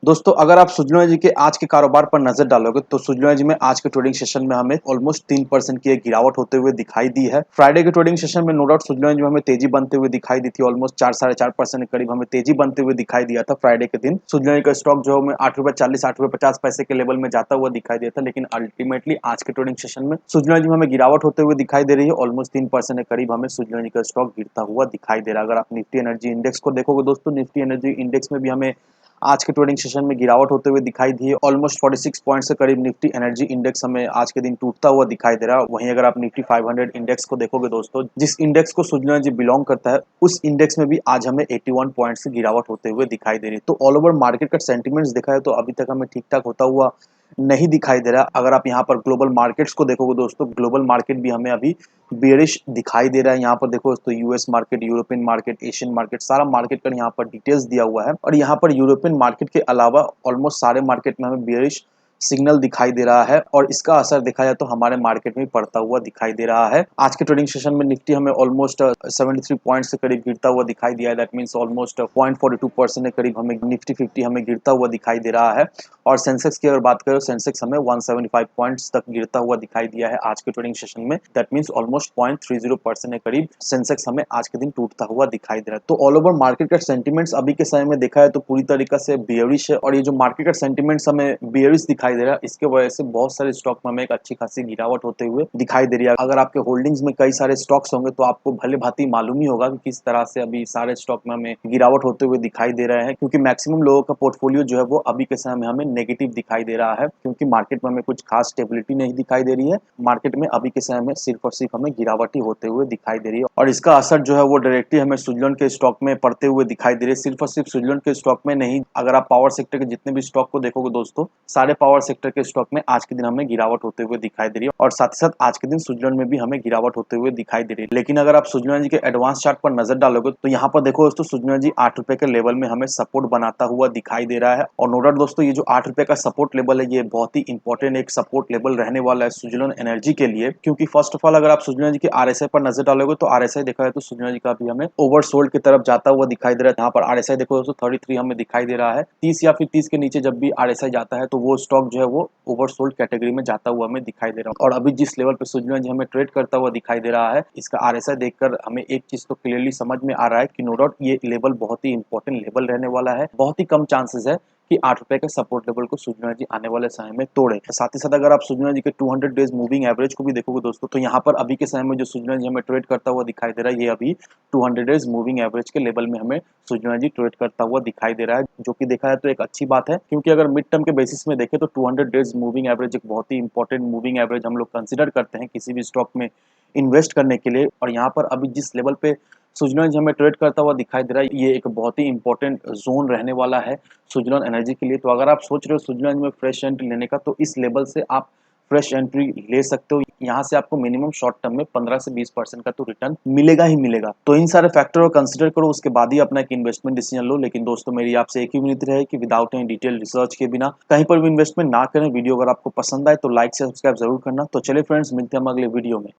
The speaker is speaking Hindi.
दोस्तों अगर आप सुजलॉय जी के आज के कारोबार पर नजर डालोगे तो सुजलॉय जी में आज के ट्रेडिंग सेशन में हमें ऑलमोस्ट 3% की एक गिरावट होते हुए दिखाई दी है। फ्राइडे के ट्रेडिंग सेशन में नो डाउट सुजलॉय जी में हमें तेजी बनते हुए दिखाई दी थी। ऑलमोस्ट 4-4.5% के करीब हमें तेजी बनते हुए दिखाई दिया था। फ्राइडे के दिन सुजलॉय का स्टॉक जो हमें ₹8.40 ₹8.50 के लेवल में जाता हुआ दिखाई दिया था, लेकिन अल्टीमेटली आज के ट्रेडिंग सेशन में सुजलॉय जी में हमें गिरावट होते हुए दिखाई दे रही है। ऑलमोस्ट 3% के करीब हमें सुजलॉय जी का स्टॉक गिरता हुआ दिखाई दे रहा है। अगर आप निफ्टी एनर्जी इंडेक्स को देखोगे दोस्तों, निफ्टी एनर्जी इंडेक्स में भी हमें आज के ट्रेडिंग सेशन में गिरावट होते हुए दिखाई दी है। ऑलमोस्ट 46 पॉइंट्स के करीब निफ्टी एनर्जी इंडेक्स हमें आज के दिन टूटता हुआ दिखाई दे रहा है। वहीं अगर आप निफ्टी 500 इंडेक्स को देखोगे दोस्तों, जिस इंडेक्स को सुजलॉय जी बिलोंग करता है, उस इंडेक्स में भी आज हमें 81 पॉइंट्स की गिरावट होते हुए दिखाई दे रही है। तो ऑल ओवर मार्केट का सेंटीमेंट्स देखा है तो अभी तक हमें ठीक ठाक होता हुआ नहीं दिखाई दे रहा। अगर आप यहाँ पर ग्लोबल मार्केट्स को देखोगे दोस्तों, ग्लोबल मार्केट भी हमें अभी बेरिश दिखाई दे रहा है। यहाँ पर देखो तो US market, European market, Asian market, सारा मार्केट का यहाँ पर डिटेल्स दिया हुआ है। और यहाँ पर यूरोपियन मार्केट के अलावा ऑलमोस्ट सारे मार्केट में हमें बेरिश सिग्नल दिखाई दे रहा है और इसका असर देखा जाए तो हमारे मार्केट में पड़ता हुआ दिखाई दे रहा है। आज के ट्रेडिंग सेशन में निफ्टी हमें ऑलमोस्ट 73 पॉइंट्स के करीब गिरता हुआ दिखाई दिया है। दैट मींस ऑलमोस्ट 0.42% के करीब हमें निफ्टी 50 हमें गिरता हुआ दिखाई दे रहा है। और सेंसेक्स की अगर बात करें, सेंसेक्स हमें 175 पॉइंट्स तक गिरता हुआ दिखाई दिया है आज के ट्रेडिंग सेशन में। दैट मींस ऑलमोस्ट 0.30% के करीब सेंसेक्स हमें आज के दिन टूटता हुआ दिखाई दे रहा है। तो ऑल ओवर मार्केट का सेंटीमेंट्स अभी के समय में देखा है तो पूरी तरीके से बेयरिश है। और ये जो मार्केट का सेंटीमेंट्स हमें बेयरिश दिखाई दे रहा है, इसके वजह से बहुत सारे स्टॉक में हमें एक अच्छी खासी गिरावट होते हुए दिखाई दे रही है। अगर आपके होल्डिंग्स में कई सारे स्टॉक्स होंगे तो आपको भले भांति मालूम ही होगा कि किस तरह से अभी सारे स्टॉक में हमें गिरावट होते हुए दिखाई दे रहे हैं, क्योंकि मैक्सिमम लोगों का पोर्टफोलियो जो है वो अभी के समय में हमें नेगेटिव दिखाई दे रहा है, क्योंकि मार्केट में हमें कुछ खास स्टेबिलिटी नहीं दिखाई दे रही है। मार्केट में अभी के समय में सिर्फ और सिर्फ हमें गिरावट ही होते हुए दिखाई दे रही है और इसका असर जो है वो डायरेक्टली हमें सुजलॉन के स्टॉक में पड़ते हुए दिखाई दे रही है। सिर्फ और सिर्फ सुजलॉन के स्टॉक में नहीं, अगर आप पावर सेक्टर के जितने भी स्टॉक को देखोगे दोस्तों, सारे पावर सेक्टर के स्टॉक में आज के दिन हमें गिरावट होते हुए दिखाई दे रही है और साथ ही साथ आज के दिन सुजलॉन में भी हमें गिरावट होते हुए दिखाई दे रही है। लेकिन अगर आप सुजलॉन जी के एडवांस चार्ट पर नजर डालोगे तो यहाँ पर देखो दोस्तों, सुजलॉन जी ₹8 के लेवल में हमें सपोर्ट बनाता हुआ दिखाई दे रहा है। और नो डाउट दोस्तों, ये जो ₹8 का सपोर्ट लेवल है, ये बहुत ही इंपॉर्टेंट एक सपोर्ट लेवल रहने वाला है सुजलॉन एनर्जी के लिए, क्योंकि फर्स्ट ऑफ ऑल अगर आप सुजलॉन जी के आरएसआई पर नजर डालोगे तो आरएसआई देखा जाए तो सुजलॉन जी का भी हमें ओवरसोल्ड की तरफ जाता हुआ दिखाई दे रहा है। यहाँ पर आरएसआई देखो दोस्तों 33 हमें दिखाई दे रहा है। 30 या फिर 30 के नीचे जब भी आरएसआई जाता है तो वो स्टॉक जो है वो ओवरसोल्ड कैटेगरी में जाता हुआ हमें दिखाई दे रहा है। और अभी जिस लेवल पे सुजलॉन जी हमें ट्रेड करता हुआ दिखाई दे रहा है, इसका आरएसआई देखकर हमें एक चीज तो क्लियरली समझ में आ रहा है कि नो डाउट ये लेवल बहुत ही इंपॉर्टेंट लेवल रहने वाला है। बहुत ही कम चांसेस है कि ₹8 के सपोर्ट लेवल को सुजलॉन जी आने वाले समय में तोड़े। साथ ही साथ अगर आप सुजलॉन जी के 200 डेज मूविंग एवरेज को भी देखोगे दोस्तों, तो यहाँ पर अभी के समय में जो सुजलॉन जी हमें ट्रेड करता हुआ दिखाई दे रहा है, ये अभी 200 डेज मूविंग एवरेज के लेवल में हमें सुजलॉन जी ट्रेड करता हुआ दिखाई दे रहा है, जो कि देखा जाए तो एक अच्छी बात है, क्योंकि अगर मिड टर्म के बेसिस में देखें तो 200 डेज मूविंग एवरेज एक बहुत ही इंपॉर्टेंट मूविंग एवरेज हम लोग कंसिडर करते हैं किसी भी स्टॉक में इन्वेस्ट करने के लिए। और यहाँ पर अभी जिस लेवल पे सुजलॉन जी हमें ट्रेड करता हुआ दिखाई दे रहा है, ये एक बहुत ही इंपॉर्टेंट जोन रहने वाला है सुजलॉन एनर्जी के लिए। तो अगर आप सोच रहे हो सुजलॉन में फ्रेश एंट्री लेने का, तो इस लेवल से आप फ्रेश एंट्री ले सकते हो। यहाँ से आपको मिनिमम शॉर्ट टर्म में 15 से 20% का तो रिटर्न मिलेगा ही मिलेगा। तो इन सारे फैक्टर को कंसिडर करो, उसके बाद ही अपना एक इन्वेस्टमेंट डिसीजन लो। लेकिन दोस्तों, मेरी आपसे एक ही विनती रहे कि विदाउट एनी डिटेल रिसर्च के बिना कहीं पर भी इन्वेस्टमेंट ना करें। वीडियो अगर आपको पसंद आए तो लाइक से सब्सक्राइब जरूर करना। तो चलिए फ्रेंड्स, मिलते हैं हम अगले वीडियो में।